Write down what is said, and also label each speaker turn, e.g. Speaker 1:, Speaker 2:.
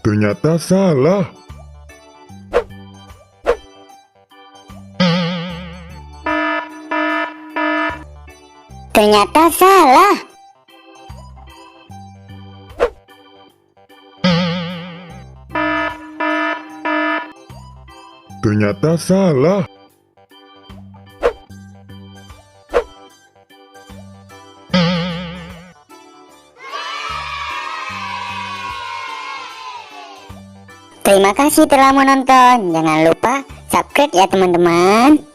Speaker 1: Ternyata salah.
Speaker 2: Ternyata salah.
Speaker 1: Ternyata salah.
Speaker 2: Terima kasih telah menonton. Jangan lupa subscribe ya teman-teman.